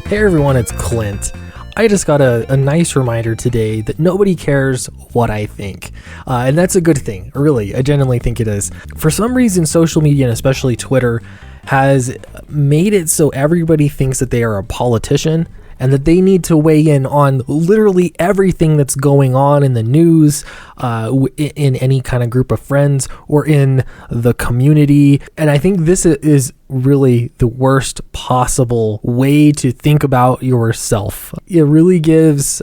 Hey everyone, it's Clint. I just got a nice reminder today that nobody cares what I think. And that's a good thing, really. I genuinely think it is. For some reason, social media, and especially Twitter, has made it so everybody thinks that they are a politician and that they need to weigh in on literally everything that's going on in the news, in any kind of group of friends or in the community. And I think this is really the worst possible way to think about yourself. It really gives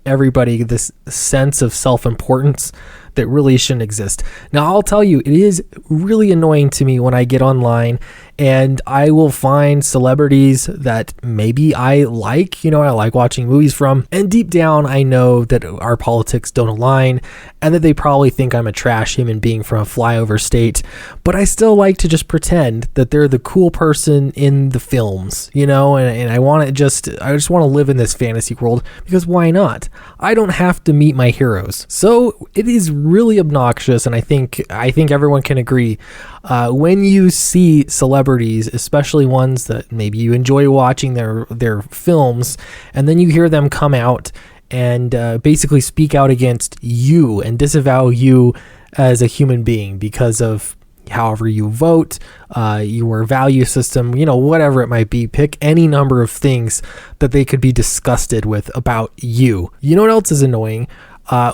everybody this sense of self-importance that really shouldn't exist. Now, I'll tell you, it is really annoying to me when I get online and I will find celebrities that maybe I like, I like watching movies from, and deep down I know that our politics don't align and that they probably think I'm a trash human being from a flyover state, but I still like to just pretend that they're the cool person in the films, and I just want to live in this fantasy world, because why not? I don't have to meet my heroes. So it is really obnoxious, and I think everyone can agree, when you see celebrities, especially ones that maybe you enjoy watching their films, and then you hear them come out and basically speak out against you and disavow you as a human being because of however you vote, your value system, whatever it might be. Pick any number of things that they could be disgusted with about you. You know what else is annoying?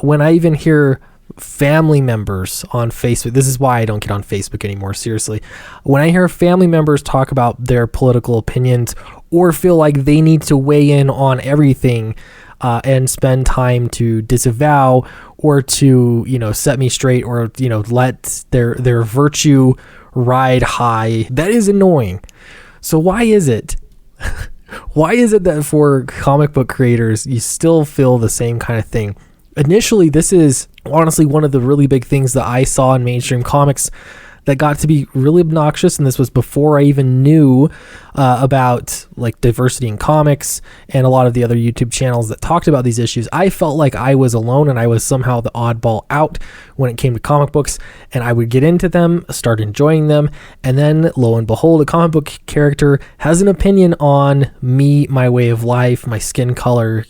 When I even hear family members on Facebook, this is why I don't get on Facebook anymore, seriously. When I hear family members talk about their political opinions or feel like they need to weigh in on everything and spend time to disavow or to, set me straight or, let their virtue ride high, that is annoying. So why is it? Why is it that for comic book creators, you still feel the same kind of thing? Initially, this is honestly one of the really big things that I saw in mainstream comics that got to be really obnoxious, and this was before I even knew about like diversity in comics and a lot of the other YouTube channels that talked about these issues. I felt like I was alone and I was somehow the oddball out when it came to comic books, and I would get into them, start enjoying them, and then lo and behold, a comic book character has an opinion on me, my way of life, my skin color,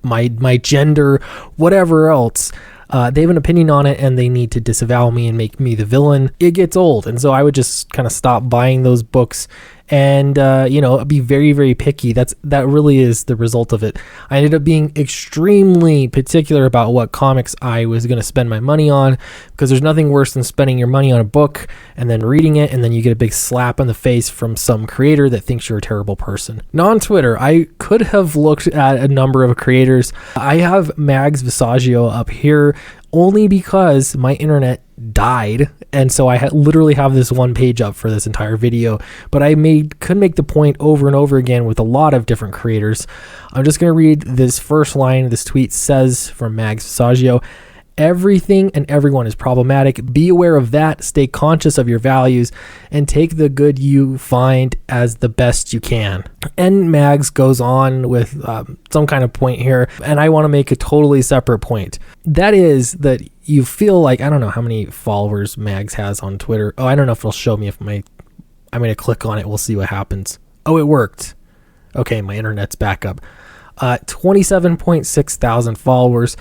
my gender, whatever else. They have an opinion on it and they need to disavow me and make me the villain. It gets old. And so I would just kind of stop buying those books and, be very, very picky. That really is the result of it. I ended up being extremely particular about what comics I was going to spend my money on, because there's nothing worse than spending your money on a book and then reading it, and then you get a big slap in the face from some creator that thinks you're a terrible person. Now on Twitter, I could have looked at a number of creators. I have Mags Visaggio up here only because my internet died, and so I literally have this one page up for this entire video, but I could make the point over and over again with a lot of different creators. I'm just going to read this first line. This tweet says from Mags Visaggio: "Everything and everyone is problematic. Be aware of that. Stay conscious of your values and take the good you find as the best you can." And Mags goes on with some kind of point here, and I want to make a totally separate point. That is that you feel like, I don't know how many followers Mags has on Twitter. Oh, I don't know if it'll show me I'm going to click on it. We'll see what happens. Oh, it worked. Okay, my internet's back up. 27.6 thousand followers.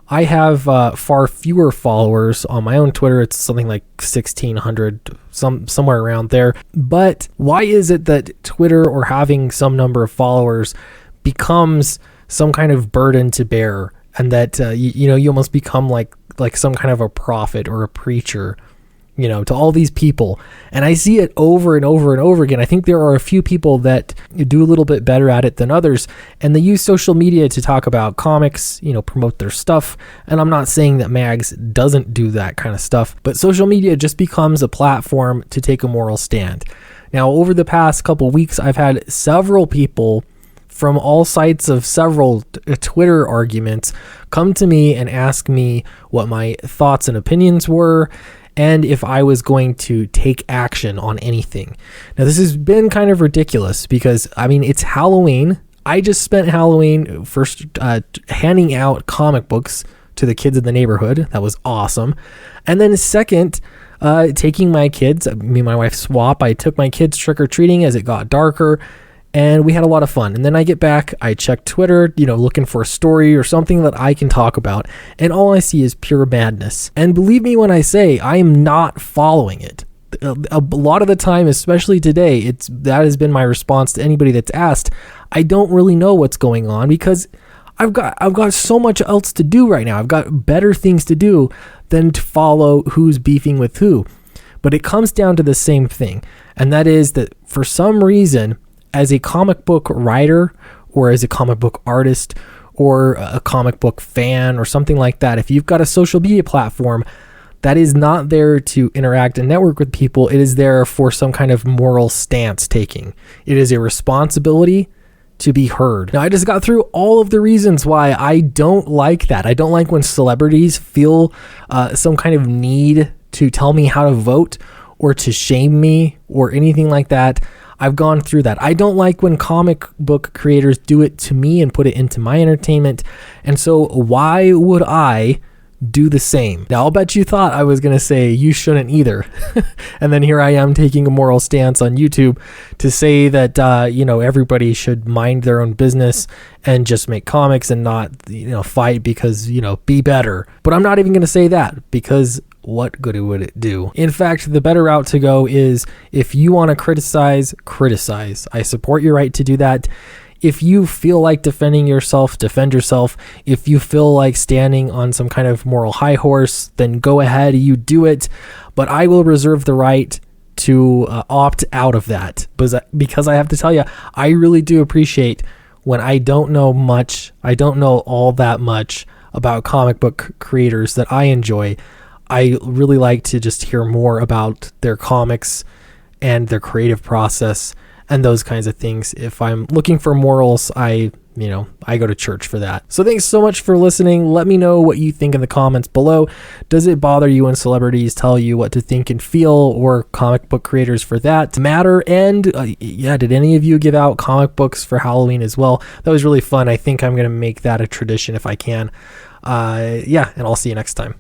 I have far fewer followers on my own Twitter. It's something like 1,600, somewhere around there. But why is it that Twitter or having some number of followers becomes some kind of burden to bear, and that you almost become like some kind of a prophet or a preacher, to all these people? And I see it over and over and over again. I think there are a few people that do a little bit better at it than others, and they use social media to talk about comics, promote their stuff. And I'm not saying that Mags doesn't do that kind of stuff, but social media just becomes a platform to take a moral stand. Now, over the past couple weeks, I've had several people from all sides of several Twitter arguments come to me and ask me what my thoughts and opinions were, and if I was going to take action on anything. Now, this has been kind of ridiculous because, it's Halloween. I just spent Halloween first handing out comic books to the kids in the neighborhood. That was awesome. And then second, taking my kids, me and my wife swap. I took my kids trick-or-treating as it got darker. and we had a lot of fun. And then I get back, I check Twitter, looking for a story or something that I can talk about, and all I see is pure madness. And believe me when I say I am not following it. A lot of the time, especially today, that has been my response to anybody that's asked. I don't really know what's going on because I've got so much else to do right now. I've got better things to do than to follow who's beefing with who. But it comes down to the same thing, and that is that for some reason, as a comic book writer or as a comic book artist or a comic book fan or something like that, if you've got a social media platform that is not there to interact and network with people, it is there for some kind of moral stance taking. It is a responsibility to be heard. Now, I just got through all of the reasons why I don't like that. I don't like when celebrities feel some kind of need to tell me how to vote or to shame me or anything like that. I've gone through that. I don't like when comic book creators do it to me and put it into my entertainment. And so why would I do the same? Now, I'll bet you thought I was going to say you shouldn't either. And then here I am taking a moral stance on YouTube to say that, everybody should mind their own business and just make comics and not, fight because, be better. But I'm not even going to say that because what good would it do? In fact, the better route to go is if you want to criticize. I support your right to do that. If you feel like defending yourself, defend yourself. If you feel like standing on some kind of moral high horse, then go ahead, you do it. But I will reserve the right to opt out of that because I have to tell you, I really do appreciate when I don't know much, I don't know all that much about comic book creators that I enjoy. I really like to just hear more about their comics and their creative process and those kinds of things. If I'm looking for morals, I go to church for that. So thanks so much for listening. Let me know what you think in the comments below. Does it bother you when celebrities tell you what to think and feel, or comic book creators for that matter? And did any of you give out comic books for Halloween as well? That was really fun. I think I'm going to make that a tradition if I can. And I'll see you next time.